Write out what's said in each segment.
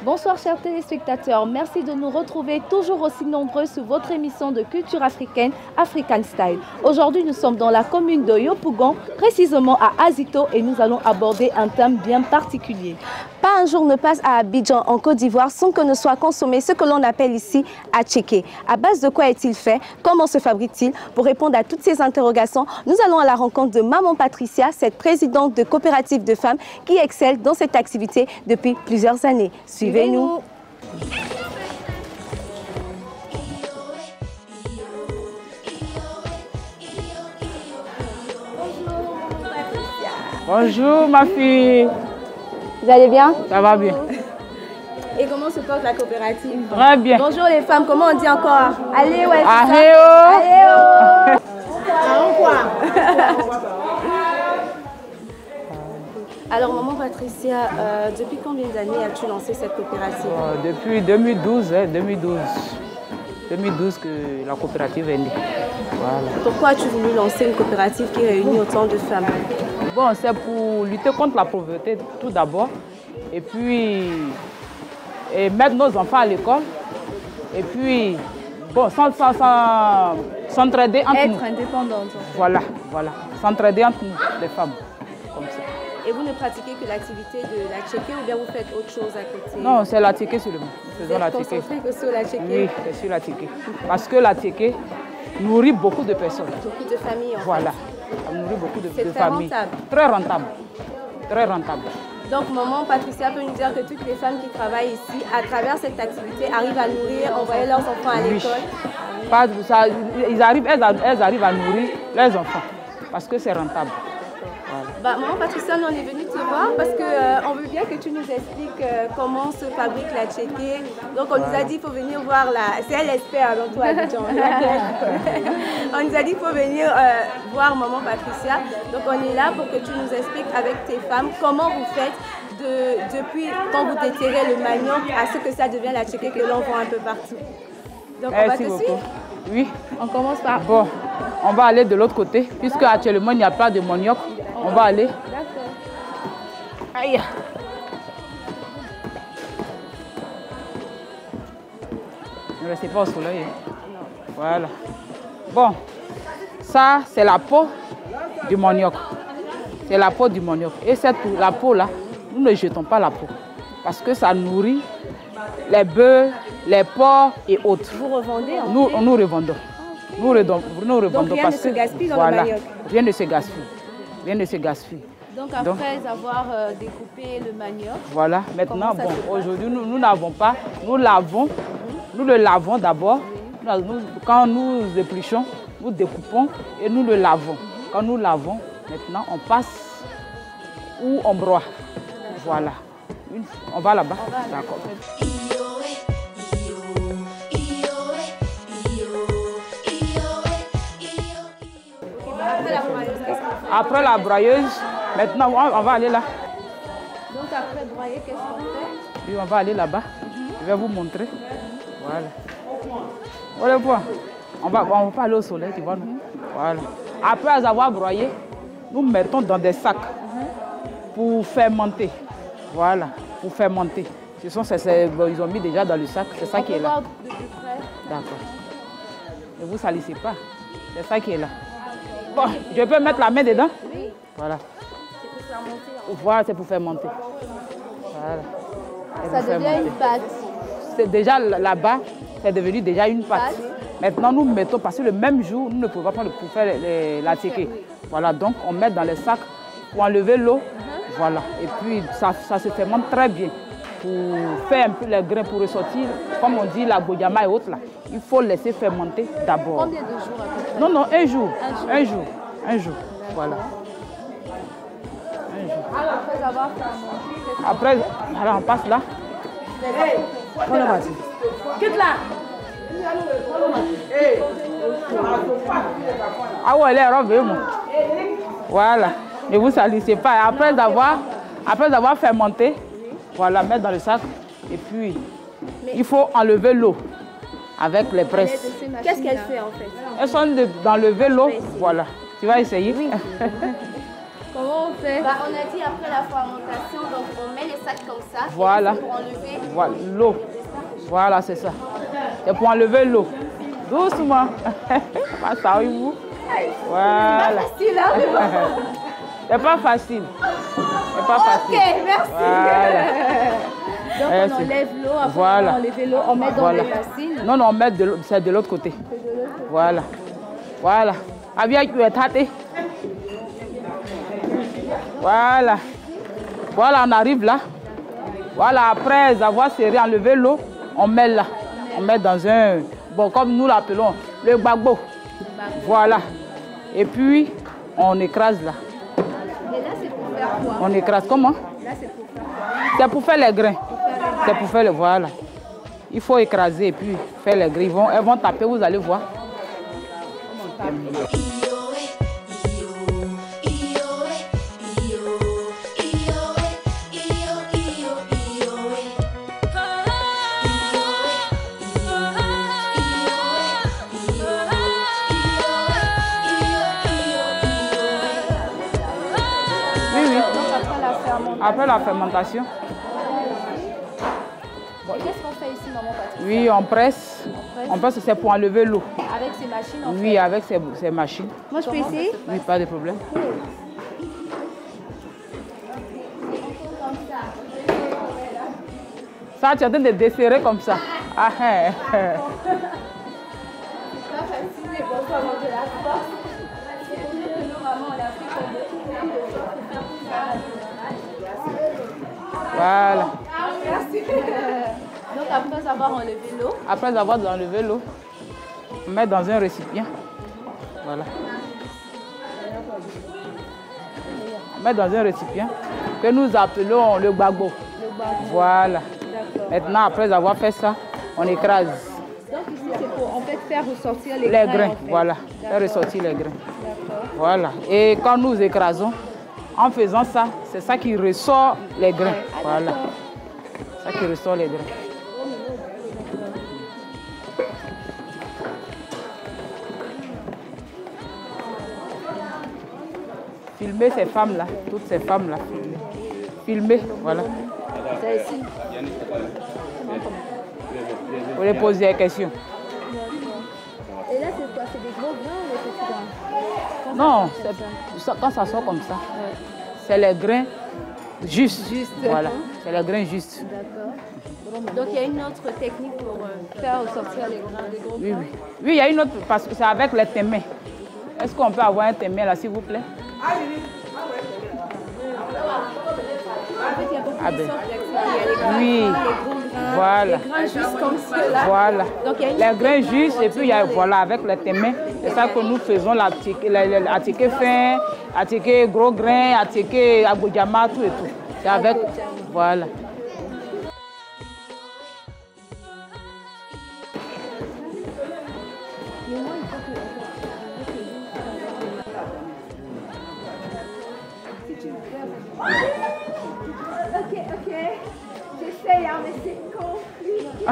Bonsoir chers téléspectateurs, merci de nous retrouver toujours aussi nombreux sur votre émission de culture africaine, African Style. Aujourd'hui nous sommes dans la commune de Yopougon, précisément à Azito et nous allons aborder un thème bien particulier. Pas un jour ne passe à Abidjan en Côte d'Ivoire sans que ne soit consommé ce que l'on appelle ici attiéké. À base de quoi est-il fait? Comment se fabrique-t-il? Pour répondre à toutes ces interrogations, nous allons à la rencontre de Maman Patricia, cette présidente de coopérative de femmes qui excelle dans cette activité depuis plusieurs années. Suivez-nous. Bonjour ma fille. Vous allez bien? Ça va bien. Et comment se porte la coopérative? Très bien. Bonjour les femmes, comment on dit encore? Allez, ouais, Allez, Alors, maman Patricia, depuis combien d'années as-tu lancé cette coopérative? Depuis 2012, 2012 que la coopérative est née. Voilà. Pourquoi as-tu voulu lancer une coopérative qui réunit autant de femmes? Bon, c'est pour lutter contre la pauvreté tout d'abord. Et puis, mettre nos enfants à l'école. Et puis, bon, s'entraider entre nous. Être indépendante. Voilà, voilà. S'entraider entre nous, les femmes. Comme ça. Et vous ne pratiquez que l'activité de l'attiéké ou bien vous faites autre chose à côté? Non, c'est l'attiéké seulement. Vous êtes concentré que sur l'attiéké? Oui, c'est sur l'attiéké. Parce que l'attiéké nourrit beaucoup de personnes. Beaucoup de familles en Voilà. fait. Ça nourrit beaucoup de familles. C'est très rentable. Très rentable. Très rentable. Donc, maman Patricia peut nous dire que toutes les femmes qui travaillent ici, à travers cette activité, arrivent à nourrir, envoyer leurs enfants à l'école? Pas de ça. Elles arrivent à nourrir leurs enfants parce que c'est rentable. Voilà. Bah, maman Patricia, on est venu te voir parce qu'on veut bien que tu nous expliques comment se fabrique l'attiéké. Donc, on nous a dit qu'il faut venir voir c'est elle l'expert dans tout Abidjan. On nous a dit qu'il faut venir voir maman Patricia. Donc, on est là pour que tu nous expliques avec tes femmes comment vous faites depuis quand vous déterrez le manioc à ce que ça devient l'attiéké que l'on voit un peu partout. Donc, on va te suivre? Oui. On commence par... Bon, on va aller de l'autre côté puisque actuellement il n'y a pas de manioc. On va aller. D'accord. Aïe. Ne restez pas au soleil. Voilà. Bon, ça c'est la peau du manioc. C'est la peau du manioc. Et la peau là, nous ne jetons pas la peau. Parce que ça nourrit les bœufs, les porcs et autres. Vous revendez en fait? Nous revendons. Nous revendons. Donc rien parce ne se gaspille que, dans le manioc? Rien ne se gaspille. Rien ne se gaspille. Donc après avoir découpé le manioc, voilà, maintenant, bon, aujourd'hui, nous n'avons pas, nous le lavons d'abord. Quand nous épluchons, nous découpons et nous le lavons. Quand nous lavons, maintenant, on passe ou on broie. Voilà. On va là-bas. D'accord. Après la broyeuse, maintenant on va aller là. Donc après broyer, qu'est-ce qu'on fait? Puis on va aller là-bas. Je vais vous montrer. Voilà. Voilà le point. On va pas aller au soleil, tu vois. Voilà. Après avoir broyé, nous mettons dans des sacs pour fermenter. Voilà, pour fermenter. Ils ont mis déjà dans le sac, c'est ça qui est là. De plus près. D'accord. Ne vous salissez pas. C'est ça qui est là. Bon, je peux mettre la main dedans? Oui. Voilà. C'est pour faire monter. Voilà, c'est pour faire monter. Voilà. Ça devient une pâte. C'est déjà là-bas, c'est devenu déjà une pâte. Maintenant, nous mettons, parce que le même jour, nous ne pouvons pas prendre pour faire l'attiéké. Voilà, donc on met dans les sacs pour enlever l'eau. Voilà. Et puis, ça se fermente très bien. Pour faire un peu les grains, pour ressortir, comme on dit, la goyama et autres, là, il faut laisser fermenter d'abord. Combien de jours à peu près? Non, un jour. Un jour. Voilà. Un jour. Alors, après avoir fermenté, après, alors on passe là. quitte là. Ah ouais, les robes, moi. Voilà. Ne vous salissez pas. Après avoir fermenté, voilà, mettre dans le sac. Et puis, il faut enlever l'eau avec les presses. Qu'est-ce qu'elle fait en fait? Elles sont d'enlever l'eau. Voilà. Tu vas essayer? Oui. Comment on fait? Bah, on a dit après la fermentation, donc on met les sacs comme ça. Voilà. Pour enlever. Voilà, l'eau. Voilà, c'est ça. C'est pour enlever l'eau. Doucement. Ça arrive vous. Voilà. C'est pas facile, hein? C'est pas facile. C'est pas facile. Ok, merci. Voilà. Donc on enlève l'eau, après Voilà. on enlève l'eau, on met dans Voilà. les racines. Non, non, on met c'est de l'autre côté. Voilà. Voilà. Voilà. Voilà, on arrive là. Voilà, après avoir serré, enlevé l'eau, on met là. On met dans un, bon, comme nous l'appelons, le gbagbo. Voilà. Et puis, on écrase là. Et là, c'est pour faire quoi? On écrase comment? Là, c'est pour faire quoi? C'est pour faire les grains. C'est pour faire le voilà. Il faut écraser et puis faire les grains. Elles vont taper, vous allez voir. Oui, oui. Après la fermentation. Et qu'est-ce qu'on fait ici, maman Patricia? Oui, on presse. On presse, c'est pour enlever l'eau. Avec ces machines, on Oui, avec ces machines. Moi, je peux essayer? Oui, pas de problème. Ça, tu es en train de desserrer comme ça. Ah, hein. Voilà. Donc, après avoir enlevé l'eau, Après avoir enlevé l'eau, on met dans un récipient. Voilà. On met dans un récipient que nous appelons le gbagbo. Voilà. Maintenant, après avoir fait ça, on écrase. donc ici, c'est pour en fait faire ressortir les Les grains. grains, en fait. voilà. Faire ressortir les grains. Voilà. Et quand nous écrasons, en faisant ça, c'est ça qui ressort les grains. Voilà. C'est ça qui ressort les grains. Filmez ces femmes-là, toutes ces femmes-là. Filmez, voilà. Ça ici. Vous les posez des questions. Et là, c'est quoi? C'est des gros grains ou des petits grains? Non, quand ça sort comme ça, c'est les grains justes. Voilà, c'est les grains justes. D'accord. Donc, il y a une autre technique pour faire ressortir les grains, les gros Oui, grains? oui. Oui, il y a une autre, parce que c'est avec les témins. Est-ce qu'on peut avoir un témin là, s'il vous plaît? En fait, il y a beaucoup Ah de ben. sortes d'activités. Il y a les grains Oui, fins, les gros grains, voilà. les grains justes comme ceux-là. Voilà. Donc, il y a une Les grains technique justes pour et puis il y a, obtenir voilà, avec les témins. C'est ça que nous faisons, l'attiqué fin, attiqué gros grains, attiqué aboudjama, tout et tout. C'est avec, voilà. Ok. J'essaye, hein, mais c'est compliqué.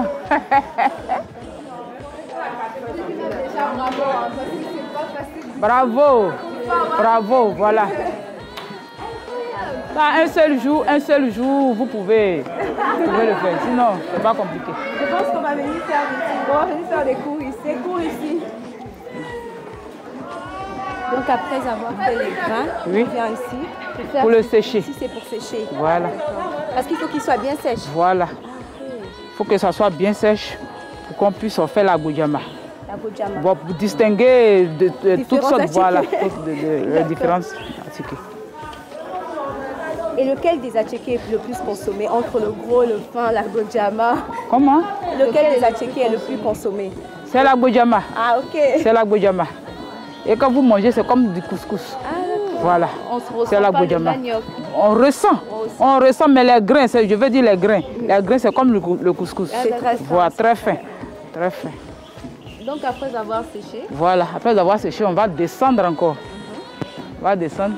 Déjà, bravo, hein, parce que c'est pas facile. Bravo, bravo, voilà. Ça, un seul jour, vous pouvez le faire. Sinon, c'est pas compliqué. Je pense qu'on va venir faire des cours ici. Des cours ici. Donc, après avoir fait les grains, Oui. on vient ici. Faire Pour le sécher. Ici, c'est pour sécher. Voilà, Parce qu'il faut qu'il soit bien sèche. voilà. Il faut que ça soit bien sèche pour qu'on puisse en faire la goudjama. La bojama. Bon, pour distinguer de toutes Différents sortes, attiqués. voilà, de différents attiqués. Et lequel des attiqués est le plus consommé? Entre le gros, le fin, la bojama. Comment? Lequel des attiqués est le plus consommé? C'est la goudjama. Ah, ok. C'est la goudjama. Et quand vous mangez, c'est comme du couscous. Ah, d'accord. Voilà. On se ressent C'est la pas le goudjama. manioc. On ressent, mais les grains, je veux dire les grains. Les grains, c'est comme le couscous. C'est très fin. Voilà, très fin. Très fin. Donc après avoir séché, Voilà, après avoir séché, on va descendre encore. On va descendre.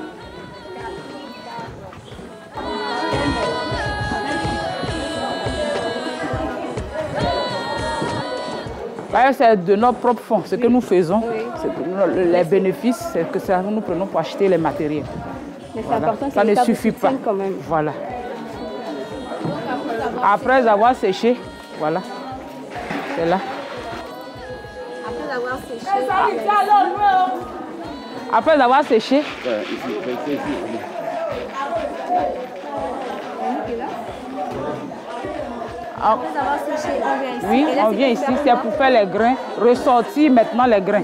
C'est de nos propres fonds, ce que nous faisons, les bénéfices, c'est que ça, nous prenons pour acheter les matériels. Mais c'est Voilà. important que Ça ne l'État vous suffit pas. soutienne quand même. Voilà. Après avoir séché, voilà. C'est là. Après avoir séché. Après avoir séché, Après avoir séché, on vient ici. oui, Et là, on vient pour ici, faire c'est quoi? pour faire les grains. Ressortir maintenant les grains.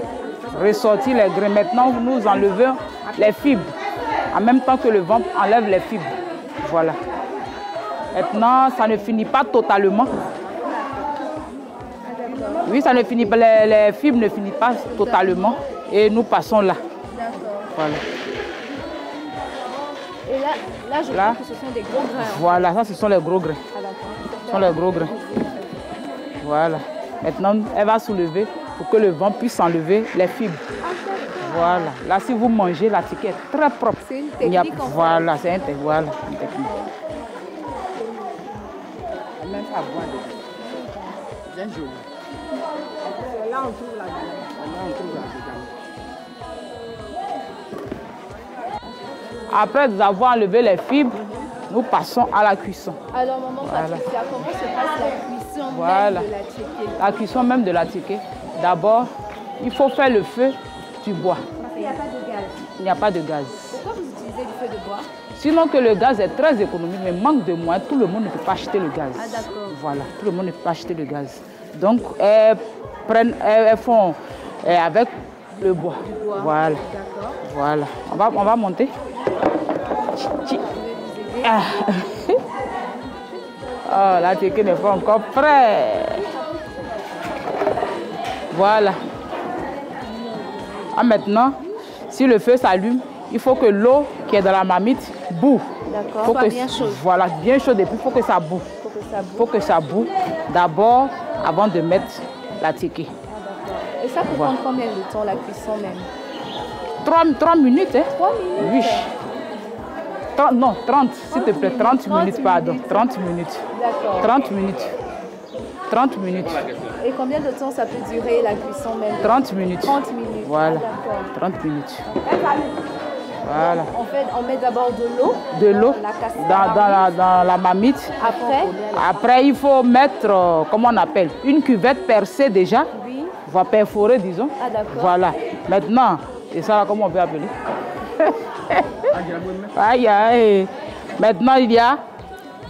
Ressortir les grains. Maintenant, nous enlevons les fibres. En même temps que le vent enlève les fibres. Voilà. Maintenant, ça ne finit pas totalement. Oui, ça ne finit pas. Les fibres ne finissent pas totalement. Et nous passons là. D'accord. Voilà. Et là, je Là. crois que ce sont des gros grains. Hein. Voilà, ça, ce sont les gros grains. Ah, d'accord. Ce sont les gros grains. Voilà. Maintenant, elle va soulever pour que le vent puisse enlever les fibres. Voilà. Là, si vous mangez, la ticket est très propre. C'est une Il y a- technique, en fait. Voilà, c'est voilà, une technique. Même pas boire de bien joli. Là, on trouve la viande. Là, on trouve la viande. Après avoir enlevé les fibres, nous passons à la cuisson. Alors, maman Voilà. Patricia, comment se passe la cuisson Voilà. même de la tchéké? La cuisson même de la ticket. D'abord, il faut faire le feu du bois. Parce qu'il n'y a pas de gaz. Il n'y a pas de gaz. Pourquoi vous utilisez du feu de bois? Sinon que le gaz est très économique, mais manque de moyens, tout le monde ne peut pas acheter le gaz. Ah, d'accord. Voilà, tout le monde ne peut pas acheter le gaz. Donc, elles font avec le bois. bois. Voilà, D'accord. voilà. On va monter. Ah. Oh, la ticket n'est pas encore prête. Voilà. Ah, maintenant, si le feu s'allume, il faut que l'eau qui est dans la marmite boue. D'accord. Faut Soit que, bien chaude. Voilà, bien chaude et puis il faut que ça boue. Faut que ça Il faut que ça boue d'abord avant de mettre la ticket. Et ça peut prendre combien de temps la cuisson même? 3 minutes, hein? 3 minutes. Oui. 30, non, 30, s'il te plaît, 30 30 minutes, pardon. minutes. 30 minutes. D'accord. 30 minutes. 30 minutes. Et combien de temps ça peut durer la cuisson même? 30 minutes. 30 minutes. Voilà. Ah, d'accord. 30 minutes. Voilà. En fait, on met d'abord de l'eau. De l'eau La casserole. dans la marmite. Après, Après, il faut mettre, comment on appelle, une cuvette percée déjà. oui. On va perforer, disons. Ah, d'accord. Voilà. Maintenant, c'est ça, comment on peut appeler? Aïe, aïe. Maintenant, il y a,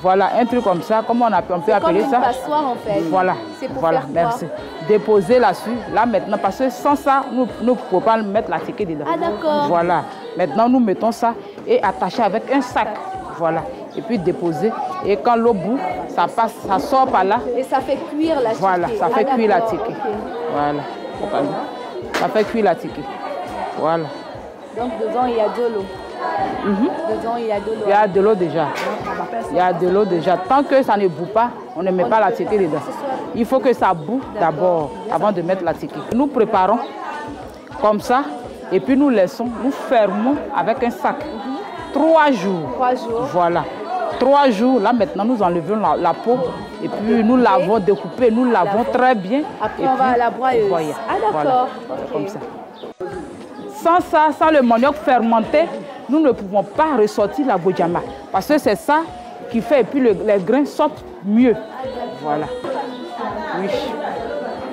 voilà, un truc comme ça. Comment on peut appeler Comme ça? une passoire en fait. Voilà. C'est pour Voilà, faire quoi? merci. Déposer là-dessus. Là, maintenant, parce que sans ça, nous ne pouvons pas mettre la ticket dedans. Ah, d'accord. Voilà. Maintenant, nous mettons ça et attacher avec un sac. Voilà. Et puis déposer. Et quand l'eau bout, ça passe, ça sort par là. Et ça fait cuire la ticket. Voilà, ça fait Ah, cuire la d'accord, ticket. ok. Voilà. Ça fait cuire la ticket. Voilà. Donc dedans, il y a de l'eau. Dedans, il y a de l'eau. Il y a de l'eau déjà. Il y a de l'eau déjà. Tant que ça ne bout pas, on ne met pas la ticket dedans. Il faut que ça bout d'abord avant de mettre la ticket. Nous préparons comme ça et puis nous laissons, nous fermons avec un sac. 3 jours. 3 jours. Voilà. 3 jours, là maintenant nous enlevons la peau et puis nous l'avons découpée, nous l'avons très bien. Après, et on va puis, à la broyeuse. voilà. Ah, d'accord. Voilà. Ok. Comme ça. Sans ça, sans le manioc fermenté, nous ne pouvons pas ressortir la gojama. Parce que c'est ça qui fait, et puis les grains sortent mieux. Voilà. Oui.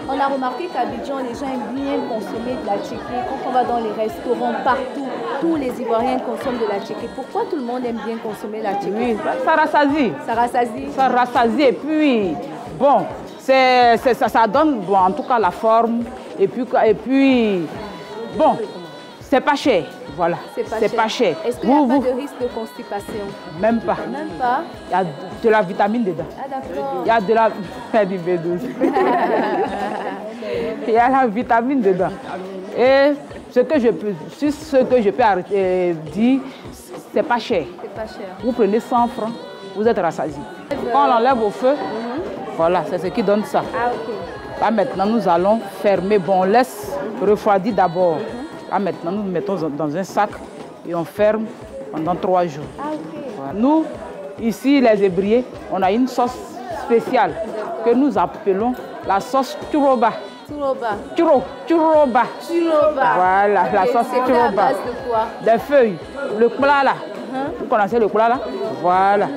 On a remarqué qu'à Abidjan, les gens aiment bien consommer de la tchéké. Quand on va dans les restaurants, partout, tous les Ivoiriens consomment de la tchéké. Pourquoi tout le monde aime bien consommer la tchéké? Oui, ça rassasie. Ça rassasie. Ça rassasie et puis, bon, ça donne bon, en tout cas la forme. Et puis bon, c'est pas cher. Voilà, c'est pas cher. Est-ce qu'il n'y a pas de risque de constipation? Même pas. Même pas. Il y a de la vitamine dedans. Ah, d'accord. Il y a de la du B12. Il y a la vitamine dedans. Et ce que je peux arrêter, dire, c'est pas cher. C'est pas cher. Vous prenez 100 francs, vous êtes rassasié. Quand on l'enlève au feu, voilà, c'est ce qui donne ça. Ah, ok. Là maintenant, nous allons fermer. Bon, on laisse refroidir d'abord. Là maintenant, nous mettons dans un sac et on ferme pendant 3 jours. Ah, ok. Voilà. Nous, ici, les Hébriers, on a une sauce spéciale que nous appelons la sauce Turoba. Turoba. Turoba. Turoba. Voilà, la sauce C'est fait à Turoba. base de quoi? Des feuilles. Le plat là, Vous connaissez le koulala? Voilà.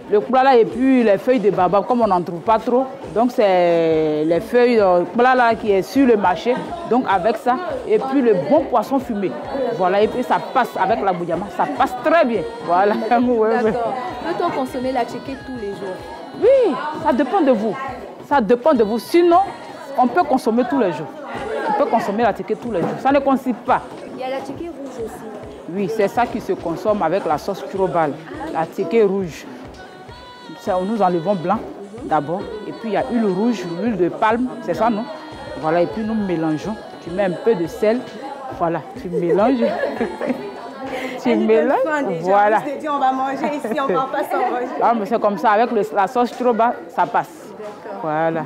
Le koulala et puis les feuilles de baobab, comme on n'en trouve pas trop. Donc c'est les feuilles de koulala qui est sur le marché. Donc avec ça, et puis le bon poisson fumé. Voilà, et puis ça passe avec la boudjama, ça passe très bien. Voilà. D'accord. Peut-on consommer la tchéké tous les jours? Oui, ça dépend de vous. Ça dépend de vous. Sinon, on peut consommer tous les jours. On peut consommer la tchéké tous les jours. Ça ne consiste pas. Il y a la tchéké rouge aussi. Oui, c'est ça qui se consomme avec la sauce churobal. La tchéké rouge. Ça, nous enlevons blanc d'abord. Et puis il y a huile rouge, l'huile de palme. C'est ça, non? Voilà, et puis nous mélangeons. Tu mets un peu de sel. Voilà, tu mélanges. Tu mélanges. Voilà. Je te dis, on va manger ici, on ne va pas s'en manger. Ah, mais c'est comme ça, avec la sauce churobal, ça passe. Voilà.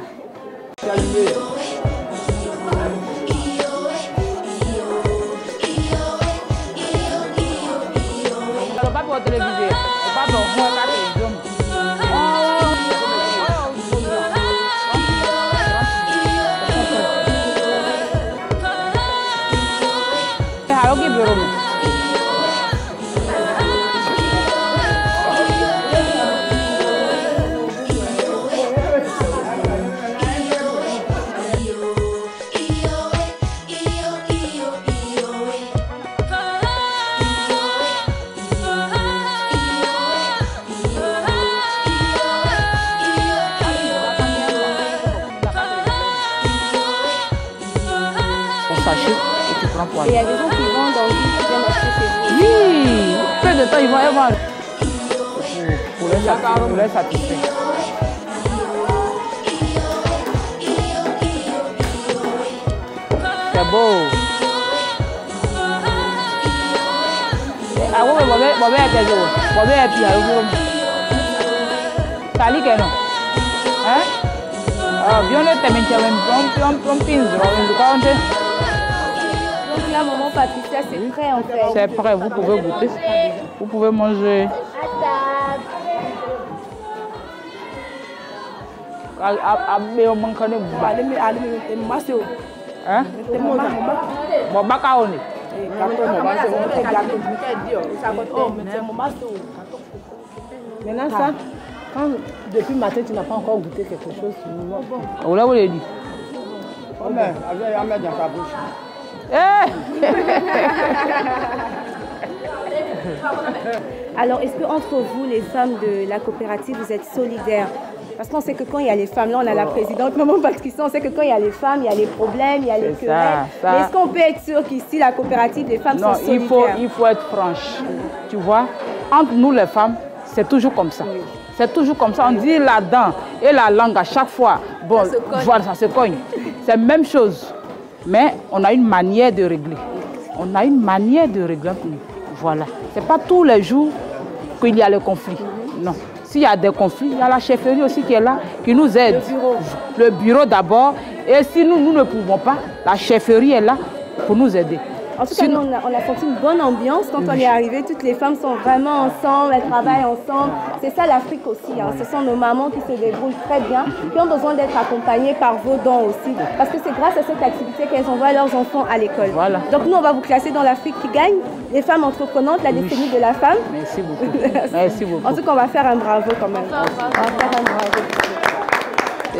Et il y a des gens qui vendent dans le ville qui viennent acheter chez vous. Oui, peu de temps ils vont y vendre. Pour les satisfaire. C'est beau. Ah oui, Donc là, maman Patricia, c'est prêt en fait. C'est prêt, vous pouvez goûter. Vous pouvez manger. Maintenant, ça, quand depuis le matin, tu n'as pas encore goûté quelque chose, Vous l'avez dit. dans ta bouche. Alors, est-ce que entre vous, les femmes de la coopérative, vous êtes solidaires? Parce qu'on sait que quand il y a les femmes, là on a la présidente, maman Patricia, on sait que quand il y a les femmes, il y a les problèmes, il y a les querelles. Mais est-ce qu'on peut être sûr qu'ici, la coopérative, les femmes sont solidaires? Il faut être franche. Tu vois, entre nous les femmes, c'est toujours comme ça. Oui. C'est toujours comme ça. On dit la dent et la langue à chaque fois. Bon, voilà, ça se cogne. C'est la même chose. Mais on a une manière de régler. On a une manière de régler. Voilà. Ce n'est pas tous les jours qu'il y a le conflit. Non. S'il y a des conflits, il y a la chefferie aussi qui est là, qui nous aide. Le bureau d'abord. Et si nous ne pouvons pas, la chefferie est là pour nous aider. En tout cas, nous, on a senti une bonne ambiance quand on est arrivé. Toutes les femmes sont vraiment ensemble, elles travaillent ensemble. C'est ça l'Afrique aussi. Hein. Ce sont nos mamans qui se débrouillent très bien, qui ont besoin d'être accompagnées par vos dons aussi. Parce que c'est grâce à cette activité qu'elles envoient leurs enfants à l'école. Voilà. Donc nous, on va vous classer dans l'Afrique qui gagne. Les femmes entreprenantes, la décennie de la femme. Merci beaucoup. Merci beaucoup. En tout cas, on va faire un bravo quand même. On va faire un bravo.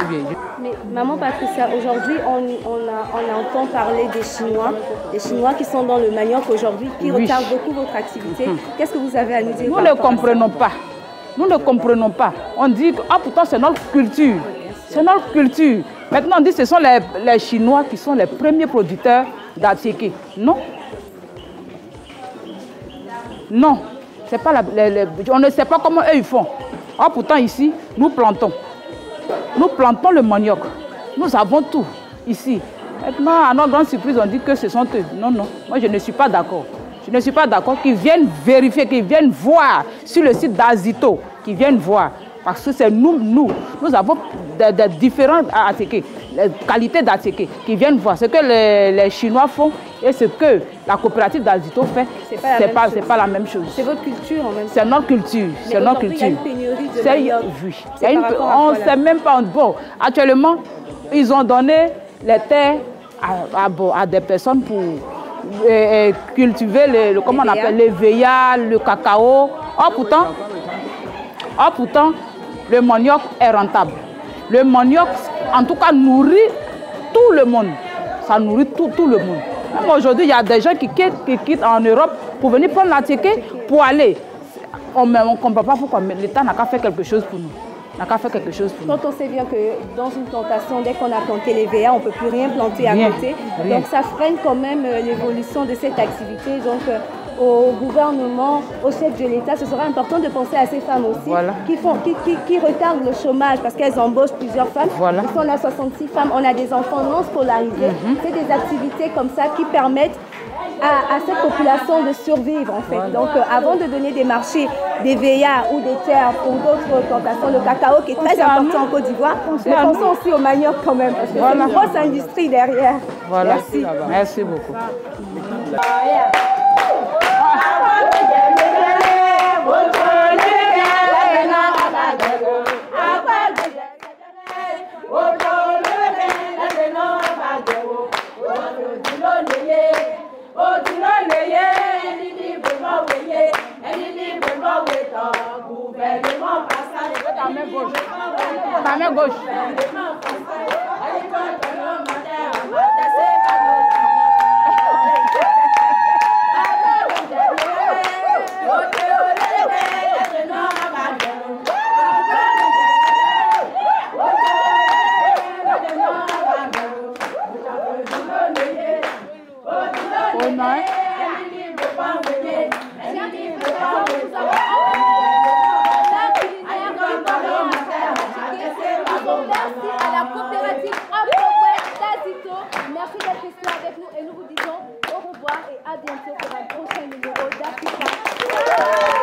Bien. Mais maman Patricia, aujourd'hui on entend parler des Chinois qui sont dans le manioc aujourd'hui, qui retardent beaucoup votre activité. Qu'est-ce que vous avez à nous dire? Nous ne comprenons pas. Nous ne comprenons pas. On dit que pourtant c'est notre culture. C'est notre culture. Maintenant on dit que ce sont les Chinois qui sont les premiers producteurs d'attiqué. Non. Non. C'est pas on ne sait pas comment eux ils font. Pourtant ici, nous plantons. Nous plantons le manioc. Nous avons tout ici. Maintenant, à notre grande surprise, on dit que ce sont eux. Non, non. Moi, je ne suis pas d'accord. Je ne suis pas d'accord qu'ils viennent vérifier, qu'ils viennent voir sur le site d'Azito, qu'ils viennent voir. Parce que c'est nous avons des différents attiqués, les qualités d'attiqués, qui viennent voir ce que les Chinois font et ce que la coopérative d'Azito fait. C'est pas la même chose. C'est votre culture en même temps. C'est notre culture. C'est notre culture. Il y a une pénurie de manioc. Oui. On ne sait même pas. Bon, actuellement, ils ont donné les terres à des personnes cultiver comment on appelle, les veillas, le cacao. Pourtant, le manioc est rentable. Le manioc, en tout cas, nourrit tout le monde. Ça nourrit tout le monde. Même aujourd'hui, il y a des gens qui quittent en Europe pour venir prendre la ticket pour aller. On ne comprend pas pourquoi l'État n'a qu'à faire quelque chose pour nous. Quand on sait bien que dans une plantation, dès qu'on a planté les VA, on ne peut plus rien planter à côté. Rien. Donc ça freine quand même l'évolution de cette activité. Donc au gouvernement, au chef de l'État, ce serait important de penser à ces femmes aussi qui retardent le chômage parce qu'elles embauchent plusieurs femmes. Ici, on a 66 femmes, on a des enfants non scolarisés. C'est des activités comme ça qui permettent à cette population de survivre en fait. Donc avant de donner des marchés, des VA ou des terres pour d'autres plantations, le cacao qui est très important en Côte d'Ivoire, mais pensons aussi au manioc quand même parce que c'est une grosse industrie derrière. Merci. Merci beaucoup. Ma main gauche. Merci d'être resté avec nous et nous vous disons au revoir et à bientôt pour un prochain numéro d'Africa.